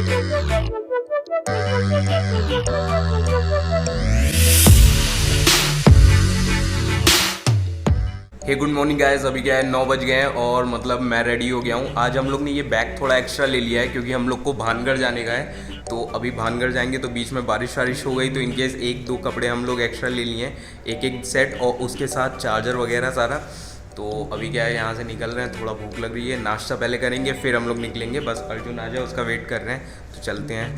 Good morning guys. अभी क्या है 9 बज गए हैं और मतलब मैं रेडी हो गया हूँ। आज हम लोग ने ये बैग थोड़ा एक्स्ट्रा ले लिया है क्योंकि हम लोग को भानगढ़ जाने का है। तो अभी भानगढ़ जाएंगे तो बीच में बारिश वारिश हो गई तो इनकेस 1-2 कपड़े हम लोग एक्स्ट्रा ले लिए हैं, एक सेट और उसके साथ चार्जर वगैरह सारा। तो अभी क्या है यहाँ से निकल रहे हैं, थोड़ा भूख लग रही है, नाश्ता पहले करेंगे फिर हम लोग निकलेंगे। बस अर्जुन आ जाए उसका वेट कर रहे हैं तो चलते हैं।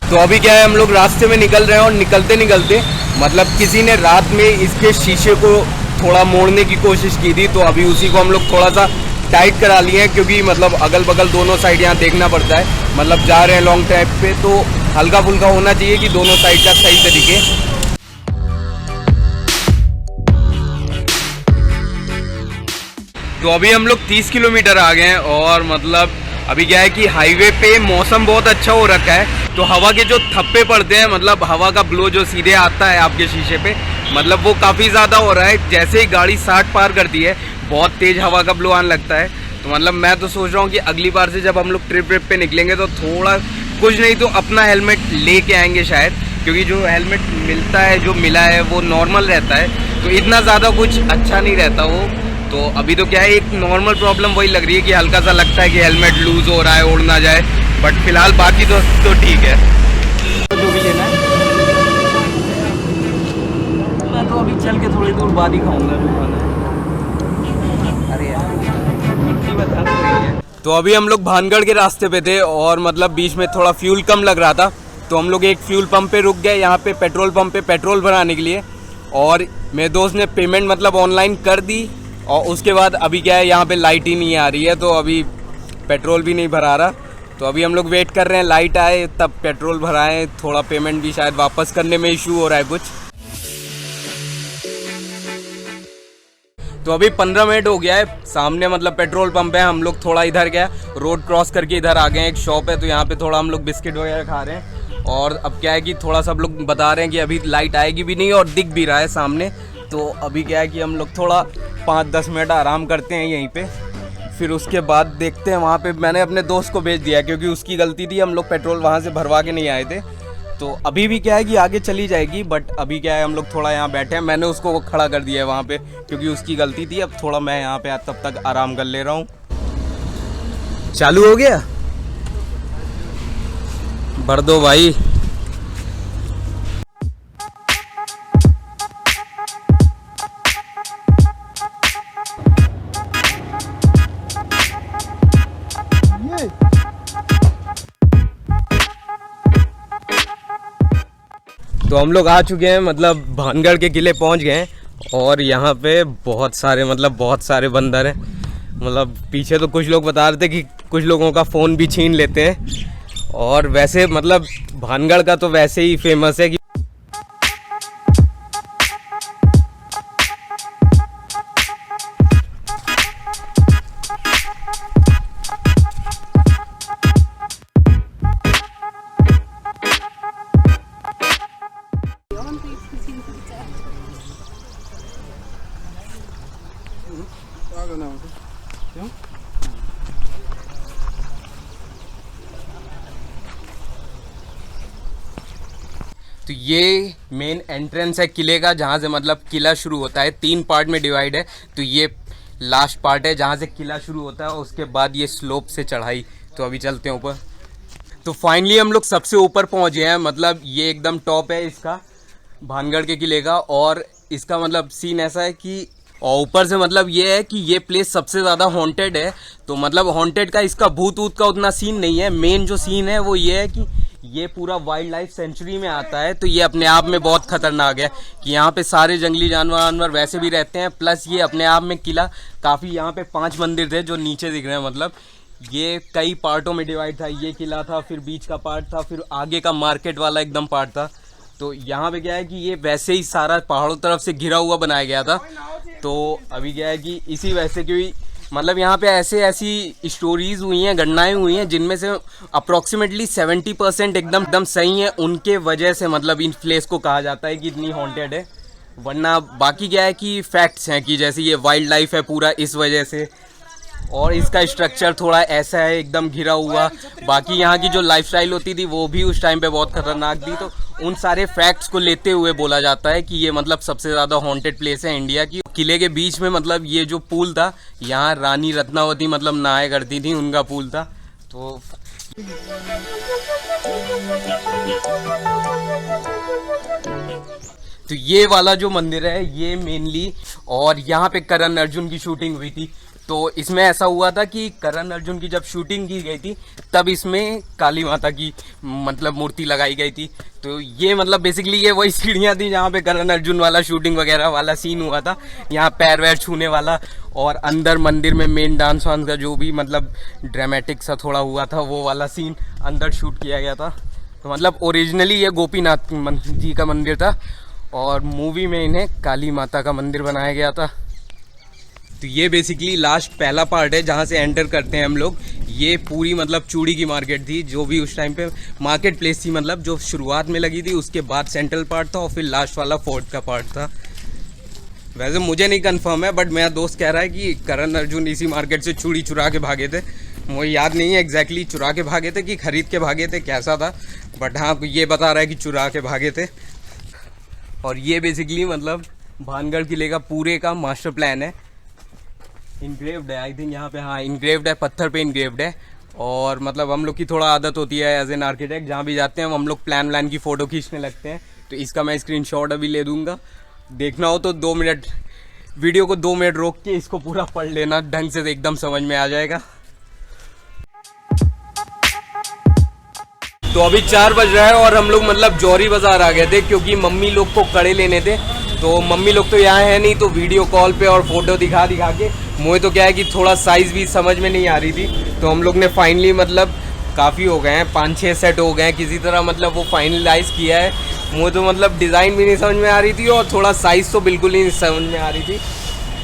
तो अभी क्या है हम लोग रास्ते में निकल रहे हैं और निकलते निकलते मतलब किसी ने रात में इसके शीशे को थोड़ा मोड़ने की कोशिश की थी, तो अभी उसी को हम लोग थोड़ा सा टाइट करा लिए हैं क्योंकि मतलब अगल बगल दोनों साइड यहाँ देखना पड़ता है। मतलब जा रहे हैं लॉन्ग ड्राइव पे तो हल्का फुल्का होना चाहिए कि दोनों साइड का सही से दिखे। तो अभी हम लोग 30 किलोमीटर आ गए हैं और मतलब अभी क्या है कि हाईवे पे मौसम बहुत अच्छा हो रखा है तो हवा के जो थप्पे पड़ते हैं मतलब हवा का ब्लो जो सीधे आता है आपके शीशे पे मतलब वो काफ़ी ज़्यादा हो रहा है। जैसे ही गाड़ी 60 पार करती है बहुत तेज़ हवा का ब्लो आने लगता है। तो मतलब मैं तो सोच रहा हूँ कि अगली बार से जब हम लोग ट्रिप पे निकलेंगे तो थोड़ा कुछ नहीं तो अपना हेलमेट लेके आएंगे शायद, क्योंकि जो हेलमेट मिलता है जो मिला है वो नॉर्मल रहता है तो इतना ज़्यादा कुछ अच्छा नहीं रहता वो। तो अभी तो क्या है एक नॉर्मल प्रॉब्लम वही लग रही है कि हल्का सा लगता है कि हेलमेट लूज हो रहा है, उड़ ना जाए, बट फिलहाल बाकी तो ठीक है। जो भी लेना है मैं तो अभी चल के थोड़ी दूर बाद ही खाऊंगा जो खाना है। अरे यार मिट्टी में थक रही है। तो अभी हम लोग भानगढ़ के रास्ते पे थे और मतलब बीच में थोड़ा फ्यूल कम लग रहा था तो हम लोग एक फ्यूल पंप पे रुक गए, यहाँ पे पेट्रोल पंप पे पेट्रोल भराने के लिए। और मेरे दोस्त ने पेमेंट मतलब ऑनलाइन कर दी और उसके बाद अभी क्या है यहाँ पे लाइट ही नहीं आ रही है तो अभी पेट्रोल भी नहीं भरा रहा। तो अभी हम लोग वेट कर रहे हैं लाइट आए तब पेट्रोल भराएं। थोड़ा पेमेंट भी शायद वापस करने में इशू हो रहा है कुछ। तो अभी 15 मिनट हो गया है, सामने मतलब पेट्रोल पंप है। हम लोग थोड़ा इधर गया रोड क्रॉस करके इधर आ गए, एक शॉप है तो यहाँ पे थोड़ा हम लोग बिस्किट वगैरह खा रहे हैं। और अब क्या है कि थोड़ा सब लोग बता रहे हैं कि अभी लाइट आएगी भी नहीं और दिख भी रहा है सामने। तो अभी क्या है कि हम लोग थोड़ा 5-10 मिनट आराम करते हैं यहीं पे, फिर उसके बाद देखते हैं वहाँ पे। मैंने अपने दोस्त को भेज दिया क्योंकि उसकी गलती थी, हम लोग पेट्रोल वहाँ से भरवा के नहीं आए थे। तो अभी भी क्या है कि आगे चली जाएगी बट अभी क्या है हम लोग थोड़ा यहाँ बैठे हैं, मैंने उसको खड़ा कर दिया है वहाँ पे क्योंकि उसकी गलती थी। अब थोड़ा मैं यहाँ पे तब तक आराम कर ले रहा हूँ। चालू हो गया, भर दो भाई। तो हम लोग आ चुके हैं मतलब भानगढ़ के किले पहुंच गए हैं और यहाँ पे बहुत सारे बंदर हैं। मतलब पीछे तो कुछ लोग बता रहे थे कि कुछ लोगों का फ़ोन भी छीन लेते हैं। और वैसे मतलब भानगढ़ का तो वैसे ही फेमस है कि तो ये मेन एंट्रेंस है किले का, जहाँ से मतलब किला शुरू होता है। 3 पार्ट में डिवाइड है तो ये लास्ट पार्ट है जहाँ से किला शुरू होता है। उसके बाद ये स्लोप से चढ़ाई। तो अभी चलते हैं ऊपर। तो फाइनली हम लोग सबसे ऊपर पहुँच गए हैं। मतलब ये एकदम टॉप है इसका भानगढ़ के किले का। और इसका मतलब सीन ऐसा है कि और ऊपर से मतलब ये है कि ये प्लेस सबसे ज़्यादा हॉन्टेड है। तो मतलब हॉन्टेड का इसका भूत ऊत का उतना सीन नहीं है। मेन जो सीन है वो ये है कि ये पूरा वाइल्ड लाइफ सेंचुरी में आता है तो ये अपने आप में बहुत खतरनाक है कि यहाँ पे सारे जंगली जानवर वैसे भी रहते हैं। प्लस ये अपने आप में किला काफ़ी, यहाँ पे 5 मंदिर थे जो नीचे दिख रहे हैं। मतलब ये कई पार्टों में डिवाइड था। ये किला था, फिर बीच का पार्ट था, फिर आगे का मार्केट वाला एकदम पार्ट था। तो यहाँ पे क्या है कि ये वैसे ही सारा पहाड़ों तरफ से घिरा हुआ बनाया गया था। तो अभी क्या है कि इसी वैसे क्योंकि मतलब यहाँ पे ऐसी स्टोरीज हुई हैं, घटनाएं हुई हैं जिनमें से अप्रॉक्सीमेटली 70% एकदम सही है। उनके वजह से मतलब इन प्लेस को कहा जाता है कि इतनी हॉन्टेड है। वरना बाकी क्या है कि फैक्ट्स हैं कि जैसे ये वाइल्ड लाइफ है पूरा इस वजह से। और इसका स्ट्रक्चर थोड़ा ऐसा है, एकदम घिरा हुआ। बाकी यहाँ की जो लाइफस्टाइल होती थी वो भी उस टाइम पे बहुत खतरनाक थी। तो उन सारे फैक्ट्स को लेते हुए बोला जाता है कि ये मतलब सबसे ज़्यादा हॉन्टेड प्लेस है इंडिया की। किले के बीच में मतलब ये जो पूल था, यहाँ रानी रत्नावती मतलब नहाया करती थी, उनका पूल था। तो ये वाला जो मंदिर है ये मेनली, और यहाँ पे करण अर्जुन की शूटिंग हुई थी। तो इसमें ऐसा हुआ था कि करण अर्जुन की जब शूटिंग की गई थी तब इसमें काली माता की मतलब मूर्ति लगाई गई थी। तो ये मतलब बेसिकली ये वही सीढ़ियाँ थी जहाँ पे करण अर्जुन वाला शूटिंग वगैरह वाला सीन हुआ था। यहाँ पैर वैर छूने वाला, और अंदर मंदिर में मेन डांस वांस का जो भी मतलब ड्रामेटिक सा थोड़ा हुआ था वो वाला सीन अंदर शूट किया गया था। तो मतलब ओरिजिनली ये गोपीनाथ जी का मंदिर था और मूवी में इन्हें काली माता का मंदिर बनाया गया था। तो ये बेसिकली लास्ट पहला पार्ट है जहाँ से एंटर करते हैं हम लोग। ये पूरी मतलब चूड़ी की मार्केट थी, जो भी उस टाइम पे मार्केट प्लेस थी, मतलब जो शुरुआत में लगी थी, उसके बाद सेंट्रल पार्ट था और फिर लास्ट वाला फोर्ट का पार्ट था। वैसे मुझे नहीं कंफर्म है, बट मेरा दोस्त कह रहा है कि करण अर्जुन इसी मार्केट से चूड़ी चुरा के भागे थे। मुझे याद नहीं है एग्जैक्टली चुरा के भागे थे कि खरीद के भागे थे, कैसा था, बट हाँ ये बता रहा है कि चुरा के भागे थे। और ये बेसिकली मतलब भानगढ़ किले का पूरे का मास्टर प्लान है। इनग्रेव्ड है आई थिंक यहाँ पे, हाँ इनग्रेव्ड है, पत्थर पे इनग्रेव्ड है। और मतलब हम लोग की थोड़ा आदत होती है एज एन आर्किटेक्ट, जहाँ भी जाते हैं हम लोग प्लान व्लान की फ़ोटो खींचने लगते हैं। तो इसका मैं स्क्रीनशॉट अभी ले दूंगा, देखना हो तो 2 मिनट वीडियो को 2 मिनट रोक के इसको पूरा पढ़ लेना, ढंग से एकदम समझ में आ जाएगा। तो अभी 4 बज रहा है और हम लोग मतलब जौहरी बाजार आ गए थे क्योंकि मम्मी लोग को कड़े लेने थे। तो मम्मी लोग तो यहाँ है नहीं, तो वीडियो कॉल पे और फोटो दिखा के मुझे तो क्या है कि थोड़ा साइज़ भी समझ में नहीं आ रही थी। तो हम लोग ने फाइनली मतलब काफ़ी हो गए हैं, 5-6 सेट हो गए हैं, किसी तरह मतलब वो फाइनलाइज़ किया है। मुझे तो मतलब डिज़ाइन भी नहीं समझ में आ रही थी और थोड़ा साइज़ तो बिल्कुल ही नहीं समझ में आ रही थी।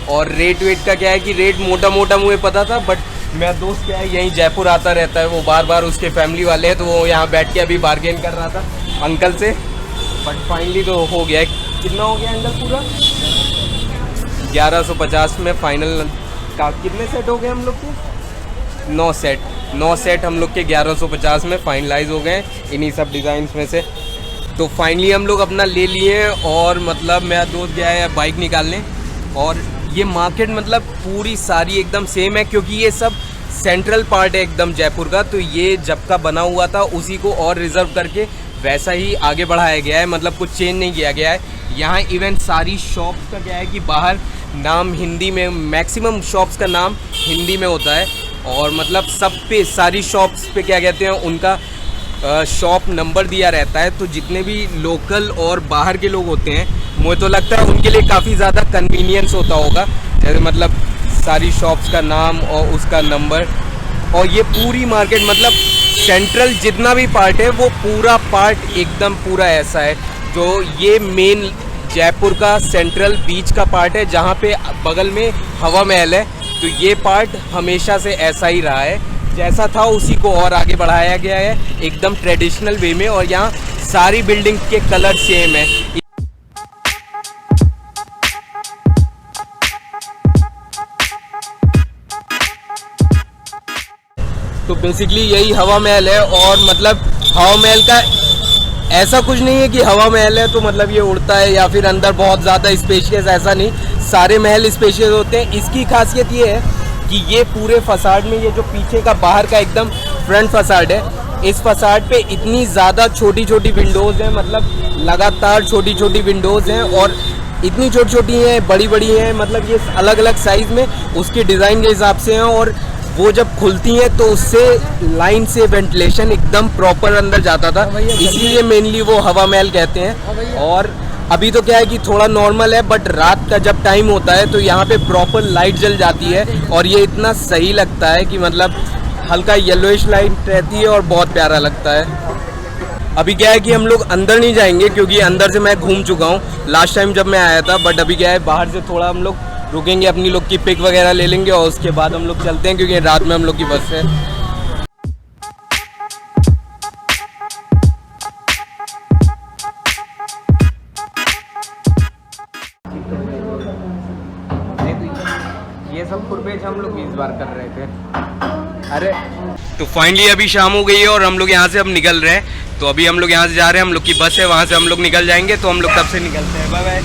और रेट वेट का क्या है कि रेट मोटा मोटा मुझे पता था, बट मेरा दोस्त क्या है यहीं जयपुर आता रहता है, वो बार बार उसके फैमिली वाले हैं, तो वो यहाँ बैठ के अभी बार्गेन कर रहा था अंकल से। बट फाइनली तो हो गया है। कितना हो गया अंकल पूरा? 1150 में फाइनल का। कितने सेट हो गए हम लोग के? 9 सेट हम लोग के 1150 में फाइनलाइज हो गए इन्हीं सब डिज़ाइंस में से। तो फाइनली हम लोग अपना ले लिए और मतलब मेरा दोस्त गया है बाइक निकालने। और ये मार्केट मतलब पूरी सारी एकदम सेम है क्योंकि ये सब सेंट्रल पार्ट है एकदम जयपुर का। तो ये जब का बना हुआ था उसी को और रिजर्व करके वैसा ही आगे बढ़ाया गया है, मतलब कुछ चेंज नहीं किया गया है। यहाँ इवन सारी शॉप्स का क्या है कि बाहर नाम हिंदी में, मैक्सिमम शॉप्स का नाम हिंदी में होता है। और मतलब सब पे सारी शॉप्स पे क्या कहते हैं उनका शॉप नंबर दिया रहता है। तो जितने भी लोकल और बाहर के लोग होते हैं मुझे तो लगता है उनके लिए काफ़ी ज़्यादा कन्वीनियंस होता होगा, जैसे मतलब सारी शॉप्स का नाम और उसका नंबर। और ये पूरी मार्केट मतलब सेंट्रल जितना भी पार्ट है वो पूरा पार्ट एकदम पूरा ऐसा है। जो ये मेन जयपुर का सेंट्रल बीच का पार्ट है जहाँ पे बगल में हवा महल है। तो ये पार्ट हमेशा से ऐसा ही रहा है, जैसा था उसी को और आगे बढ़ाया गया है एकदम ट्रेडिशनल वे में। और यहाँ सारी बिल्डिंग के कलर सेम है। तो बेसिकली यही हवा महल है। और मतलब हवा महल का ऐसा कुछ नहीं है कि हवा महल है तो मतलब ये उड़ता है या फिर अंदर बहुत ज़्यादा स्पेशियस, ऐसा नहीं, सारे महल स्पेशियस होते हैं। इसकी खासियत ये है कि ये पूरे फसाड में, ये जो पीछे का बाहर का एकदम फ्रंट फसाड है, इस फसाड पे इतनी ज़्यादा छोटी छोटी विंडोज़ हैं, मतलब लगातार छोटी छोटी विंडोज़ हैं और इतनी छोटी छोटी हैं, बड़ी बड़ी हैं, मतलब ये अलग अलग साइज़ में उसके डिज़ाइन के हिसाब से हैं। और वो जब खुलती हैं तो उससे लाइन से वेंटिलेशन एकदम प्रॉपर अंदर जाता था, इसलिए मेनली वो हवा महल कहते हैं। और अभी तो क्या है कि थोड़ा नॉर्मल है, बट रात का जब टाइम होता है तो यहाँ पे प्रॉपर लाइट जल जाती है और ये इतना सही लगता है कि मतलब हल्का येलोइश लाइट रहती है और बहुत प्यारा लगता है। अभी क्या है कि हम लोग अंदर नहीं जाएंगे क्योंकि अंदर से मैं घूम चुका हूँ लास्ट टाइम जब मैं आया था। बट अभी क्या है बाहर से थोड़ा हम लोग रुकेंगे, अपनी लोग की पिक वगैरह ले लेंगे और उसके बाद हम लोग चलते हैं क्योंकि रात में हम लोग की बस है। ये सब फुटपेज हम लोग इस बार कर रहे थे। अरे तो फाइनली अभी शाम हो गई है और हम लोग यहाँ से अब निकल रहे हैं। तो अभी हम लोग यहाँ से जा रहे हैं, हम लोग की बस है, वहाँ से हम लोग निकल जाएंगे। तो हम लोग तब से निकलते हैं। बाय बाय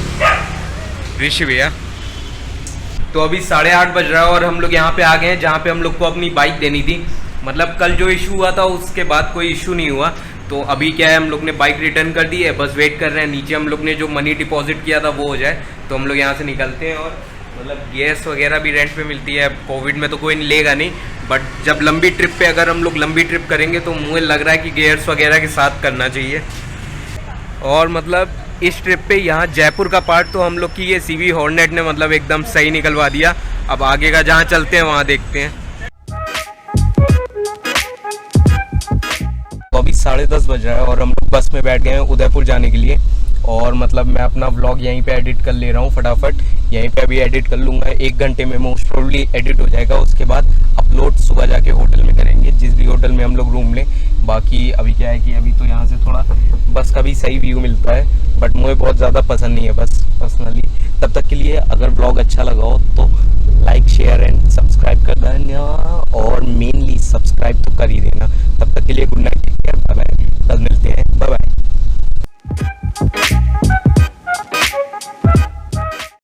ऋषि भैया। तो अभी 8:30 बज रहा है और हम लोग यहाँ पे आ गए हैं जहाँ पे हम लोग को अपनी बाइक देनी थी। मतलब कल जो इशू हुआ था उसके बाद कोई इशू नहीं हुआ। तो अभी क्या है, हम लोग ने बाइक रिटर्न कर दी है, बस वेट कर रहे हैं नीचे हम लोग ने जो मनी डिपॉजिट किया था वो हो जाए तो हम लोग यहाँ से निकलते हैं। और मतलब गैस वगैरह भी रेंट पे मिलती है। कोविड में तो कोई लेगा नहीं, बट जब लंबी ट्रिप पे अगर हम लोग लंबी ट्रिप करेंगे तो मुझे लग रहा है कि गैस वगैरह के साथ करना चाहिए। और मतलब इस ट्रिप पे यहाँ जयपुर का पार्ट तो हम लोग की ये सीवी हॉर्नेट ने मतलब एकदम सही निकलवा दिया। अब आगे का जहाँ चलते हैं वहाँ देखते हैं। तो अभी 10:30 बज रहा है और हम लोग बस में बैठ गए हैं उदयपुर जाने के लिए। और मतलब मैं अपना व्लॉग यहीं पे एडिट कर ले रहा हूँ फटाफट, यहीं पे अभी एडिट कर लूँगा। 1 घंटे में मोस्ट प्रोबेबली एडिट हो जाएगा। उसके बाद अपलोड सुबह जाके होटल में करेंगे, जिस भी होटल में हम लोग रूम लें। बाकी अभी क्या है कि अभी तो यहाँ से थोड़ा बस का भी सही व्यू मिलता है, बट मुझे बहुत ज़्यादा पसंद नहीं है बस पर्सनली। तब तक के लिए अगर ब्लॉग अच्छा लगा हो तो लाइक शेयर एंड सब्सक्राइब कर देना, और मेनली सब्सक्राइब तो कर ही देना। तब तक के लिए गुड नाइट।